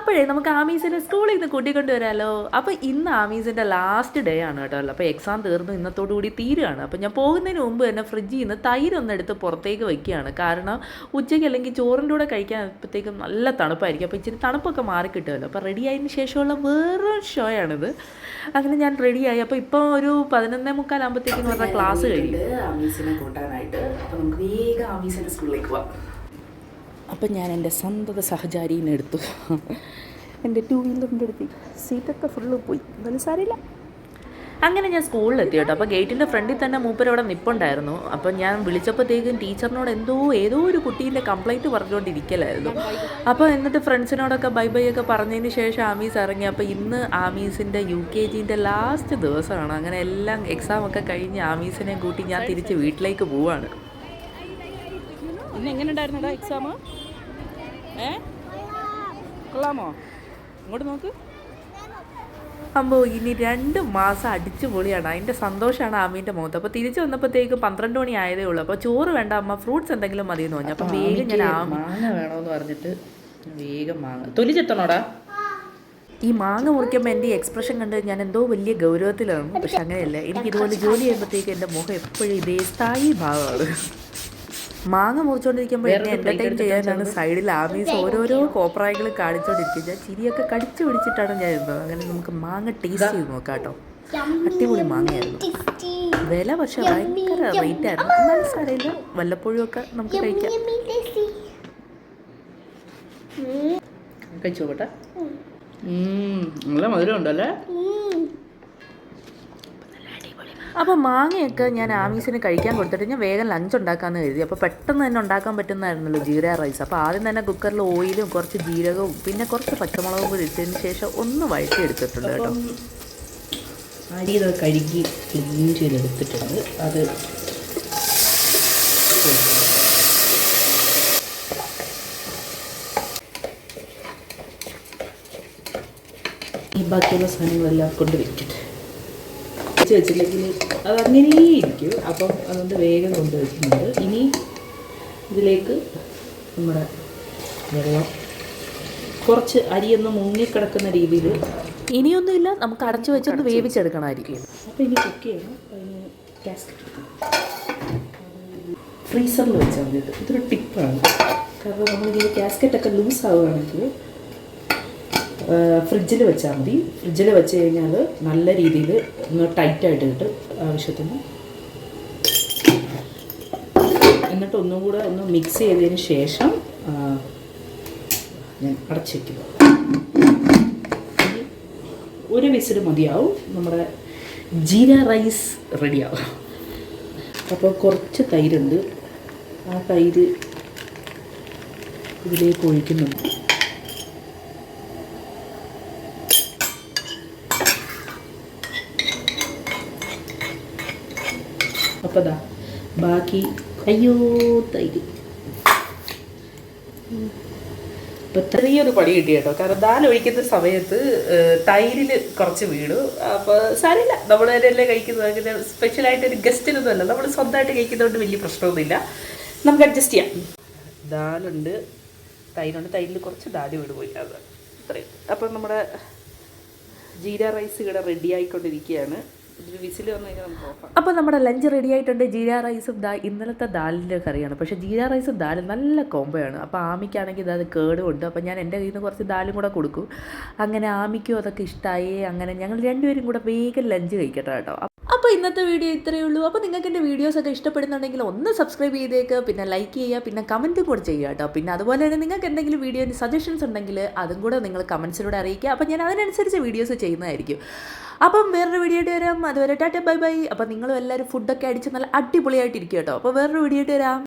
അപ്പോഴേ നമുക്ക് ആമീസിനെ സ്കൂളിൽ നിന്ന് കൂട്ടിക്കൊണ്ട് വരാമല്ലോ. അപ്പോൾ ഇന്ന് ആമീസിൻ്റെ ലാസ്റ്റ് ഡേ ആണ് കേട്ടോ. അപ്പോൾ എക്സാം തീർന്നു, ഇന്നത്തോടുകൂടി തീരുകയാണ്. അപ്പോൾ ഞാൻ പോകുന്നതിന് മുമ്പ് തന്നെ ഫ്രിഡ്ജിൽ നിന്ന് തൈരൊന്നെടുത്ത് പുറത്തേക്ക് വയ്ക്കുകയാണ്. കാരണം ഉച്ചയ്ക്ക് അല്ലെങ്കിൽ ചോറിൻ്റെ കൂടെ കഴിക്കാനപ്പോഴത്തേക്കും നല്ല തണുപ്പായിരിക്കും. അപ്പോൾ ഇച്ചിരി തണുപ്പൊക്കെ മാറി കിട്ടുമല്ലോ. അപ്പോൾ റെഡി ആയതിന് ശേഷമുള്ള വേറൊരു ഷോയാണിത്. അങ്ങനെ ഞാൻ റെഡിയായി. അപ്പോൾ ഇപ്പോൾ ഒരു 11:45 ആകുമ്പോഴത്തേക്കും പറഞ്ഞ ക്ലാസ് കഴിയും ആമീസിനെ കൂട്ടാനായിട്ട്. അപ്പോൾ നമുക്ക് വേഗം ആമീസിൻ്റെ സ്കൂളിലേക്ക് പോവാം. അപ്പം ഞാൻ എൻ്റെ സ്വന്തം സഹചാരീനെ എടുത്തു. എൻ്റെ 2 വീലറിൻ്റെ അടുത്ത് സീറ്റൊക്കെ ഫുള്ള് പോയി, എന്നാലും സാരില്ല. അങ്ങനെ ഞാൻ സ്കൂളിലെത്തി കേട്ടോ. അപ്പോൾ ഗേറ്റിൻ്റെ ഫ്രണ്ടിൽ തന്നെ മൂപ്പരവിടെ നിൽപ്പുണ്ടായിരുന്നു. അപ്പം ഞാൻ വിളിച്ചപ്പോഴത്തേക്കും ടീച്ചറിനോട് ഏതോ ഒരു കുട്ടീൻ്റെ കംപ്ലൈൻറ്റ് പറഞ്ഞുകൊണ്ടിരിക്കലായിരുന്നു. അപ്പോൾ എന്നിട്ട് ഫ്രണ്ട്സിനോടൊക്കെ ബൈ ബൈ ഒക്കെ പറഞ്ഞതിന് ശേഷം ആമീസ് ഇറങ്ങി. അപ്പോൾ ഇന്ന് ആമീസിൻ്റെ UKGൻ്റെ ലാസ്റ്റ് ദിവസമാണ്. അങ്ങനെ എല്ലാം എക്സാമൊക്കെ കഴിഞ്ഞ് ആമീസിനെ കൂട്ടി ഞാൻ തിരിച്ച് വീട്ടിലേക്ക് പോവുകയാണ്. ഇന്ന് എങ്ങനെ ഉണ്ടായിരുന്നടാ എക്സാം? കൊള്ളാമോ? ഇങ്ങോട്ട് നോക്ക്. അമ്പോ ഇനി 2 മാസം അടിച്ചു പൊളിയാണ്. അതിൻ്റെ സന്തോഷമാണ് ആമീൻ്റെ മുഖത്ത്. അപ്പോൾ തിരിച്ചു വന്നപ്പോഴത്തേക്കും 12 മണി ആയതേ ഉള്ളൂ. അപ്പോൾ ചോറ് വേണ്ട അമ്മ, ഫ്രൂട്ട്സ് എന്തെങ്കിലും മതി എന്ന് പറഞ്ഞു. അപ്പം വേഗം ഞാൻ മാങ്ങ വേണമെന്ന് പറഞ്ഞിട്ട് വേഗം മാങ്ങ തൊലി ചെത്തണോടാ. ഈ മാങ്ങ മുറിക്കുമ്പോൾ എൻ്റെ ഈ എക്സ്പ്രഷൻ കണ്ട് ഞാൻ എന്തോ വലിയ ഗൗരവത്തിലാണ്. പക്ഷെ അങ്ങനെയല്ല, എനിക്കിതുപോലെ ജോലി ചെയ്യുമ്പോഴത്തേക്കും എൻ്റെ മുഖം എപ്പോഴും ഇതേ സ്ഥായി ഭാവമാണ്. മാങ്ങ മുറിച്ചുകൊണ്ടിരിക്കുമ്പോൾ എന്നെ എൻ്റർടൈൻ ചെയ്യാനാണ് സൈഡിൽ ആമീസ് ഓരോരോ കോപ്രായങ്ങൾ കാണിച്ചുകൊണ്ടിരിക്കുക. ഞാൻ ചിരിയൊക്കെ കടിച്ചു പിടിച്ചിട്ടാണ് ഞാൻ ഇരുന്നത്. അങ്ങനെ നമുക്ക് മാങ്ങ ടേസ്റ്റ് ചെയ്ത് നോക്കാം കേട്ടോ. അടിപൊളി മാങ്ങയായിരുന്നു. വില പക്ഷെ ഭയങ്കര റേറ്റ് ആയിരുന്നു. എന്നാലും സാരമില്ല, വല്ലപ്പോഴും ഒക്കെ നമുക്ക് കഴിക്കാം. കഴിച്ചു നോക്കട്ടെ. നല്ല മധുരം ഉണ്ടല്ലേ. അപ്പോൾ മാങ്ങയൊക്കെ ഞാൻ ആമീസിന് കഴിക്കാൻ കൊടുത്തിട്ട് ഞാൻ വേഗം ലഞ്ച് ഉണ്ടാക്കാമെന്ന് കരുതി. അപ്പോൾ പെട്ടെന്ന് തന്നെ ഉണ്ടാക്കാൻ പറ്റുന്നതായിരുന്നല്ലോ ജീര റൈസ്. അപ്പോൾ ആദ്യം തന്നെ കുക്കറിൽ ഓയിലും കുറച്ച് ജീരകവും പിന്നെ കുറച്ച് പച്ചമുളകും കൂടി ഇട്ടതിന് ശേഷം ഒന്ന് വഴറ്റിയെടുത്തിട്ടുണ്ട് കേട്ടോ. അരി ഇത് കഴുകി ക്ലീൻ ചെയ്തെടുത്തിട്ടുണ്ട്. അത് ഈ ബാക്കിയുള്ള സാധനങ്ങളെല്ലാം കൊണ്ട് വെച്ചിട്ട് വെച്ചില്ലെങ്കിൽ അത് അങ്ങനെ ഇരിക്കും. അപ്പം അതുകൊണ്ട് വേഗം കൊണ്ടുവയ്ക്കുന്നുണ്ട്. ഇനി ഇതിലേക്ക് നമ്മുടെ വെള്ളം, കുറച്ച് അരിയൊന്ന് മുങ്ങിക്കിടക്കുന്ന രീതിയിൽ. ഇനിയൊന്നുമില്ല, നമുക്ക് അടച്ചു വെച്ചൊന്ന് വേവിച്ചെടുക്കണമായിരിക്കും. അപ്പോൾ ഇനി കുക്ക് ചെയ്യണം. അതിന് കാസ്കറ്റ് ഫ്രീസറിൽ വെച്ചാൽ മതി. ഇതൊരു ടിപ്പാണ്. കാരണം നമ്മളിങ്ങനെ കാസ്കറ്റൊക്കെ ലൂസ് ആവുകയാണെങ്കിൽ ഫ്രിഡ്ജിൽ വെച്ചാൽ മതി. ഫ്രിഡ്ജിൽ വെച്ച് കഴിഞ്ഞാൽ നല്ല രീതിയിൽ ഒന്ന് ടൈറ്റായിട്ട് കിട്ടും ആവശ്യത്തിന്. എന്നിട്ട് ഒന്നും കൂടെ ഒന്ന് മിക്സ് ചെയ്തതിന് ശേഷം ഞാൻ അടച്ച് വയ്ക്കുക. ഒരു വിസിൽ മതിയാവും, നമ്മുടെ ജീര റൈസ് റെഡിയാവും. അപ്പോൾ കുറച്ച് തൈരുണ്ട്. ആ തൈര് ഇതിലേക്ക് ഒഴിക്കുന്നുണ്ട്. അപ്പോൾ ദാ ബാക്കി തൈര്. ഇപ്പോൾ ചെറിയൊരു പണി കിട്ടി കേട്ടോ. കാരണം ദാൽ ഒഴിക്കുന്ന സമയത്ത് തൈരിൽ കുറച്ച് വീണു. അപ്പോൾ സാരമില്ല, നമ്മൾ തന്നെയല്ലേ കഴിക്കുന്നത്. അങ്ങനെ സ്പെഷ്യലായിട്ടൊരു ഗസ്റ്റിനൊന്നുമല്ല, നമ്മൾ സ്വന്തമായിട്ട് കഴിക്കുന്നതുകൊണ്ട് വലിയ പ്രശ്നമൊന്നുമില്ല, നമുക്ക് അഡ്ജസ്റ്റ് ചെയ്യാം. ദാലുണ്ട്, തൈരുണ്ട്. തൈരിൽ കുറച്ച് ദാൽ വീണ് പോയി, അത് ഇത്രയും. അപ്പം നമ്മുടെ ജീര റൈസ് ഇവിടെ റെഡി ആയിക്കൊണ്ടിരിക്കുകയാണ്. അപ്പോൾ നമ്മുടെ ലഞ്ച് റെഡി ആയിട്ടുണ്ട്. ജീര റൈസും ഇന്നലത്തെ ദാലിൻ്റെ കറിയാണ്. പക്ഷേ ജീര റൈസും ദാലും നല്ല കോംബോയാണ്. അപ്പോൾ ആമിക്കാണെങ്കിൽ അത് കേടുമുണ്ട്. അപ്പോൾ ഞാൻ എൻ്റെ കയ്യിൽ നിന്ന് കുറച്ച് ദാലും കൂടെ കൊടുക്കും. അങ്ങനെ ആമിക്കും അതൊക്കെ ഇഷ്ടമായി. അങ്ങനെ ഞങ്ങൾ രണ്ടുപേരും കൂടെ വേഗം ലഞ്ച് കഴിക്കട്ടെ കേട്ടോ. അപ്പോൾ ഇന്നത്തെ വീഡിയോ ഇത്രയേ ഉള്ളൂ. അപ്പോൾ നിങ്ങൾക്ക് എൻ്റെ വീഡിയോസൊക്കെ ഇഷ്ടപ്പെടുന്നുണ്ടെങ്കിൽ ഒന്ന് സബ്സ്ക്രൈബ് ചെയ്തേക്ക്, പിന്നെ ലൈക്ക് ചെയ്യുക, പിന്നെ കമൻറ്റും കൂടെ ചെയ്യുക കേട്ടോ. പിന്നെ അതുപോലെ തന്നെ നിങ്ങൾക്ക് എന്തെങ്കിലും വീഡിയോൻ്റെ സജഷൻസ് ഉണ്ടെങ്കിൽ അതും കൂടെ നിങ്ങൾ കമൻസിലൂടെ അറിയിക്കുക. അപ്പോൾ ഞാൻ അതിനനുസരിച്ച് വീഡിയോസ് ചെയ്യുന്നതായിരിക്കും. അപ്പം വേറൊരു വീഡിയോ ആയിട്ട് വരാം. അതുവരെ ടാറ്റ ബൈ ബൈ. അപ്പോൾ നിങ്ങളും എല്ലാവരും ഫുഡൊക്കെ അടിച്ച് നല്ല അടിപൊളിയായിട്ടിരിക്കും കേട്ടോ. അപ്പോൾ വേറൊരു വീഡിയോ ആയിട്ട് വരാം.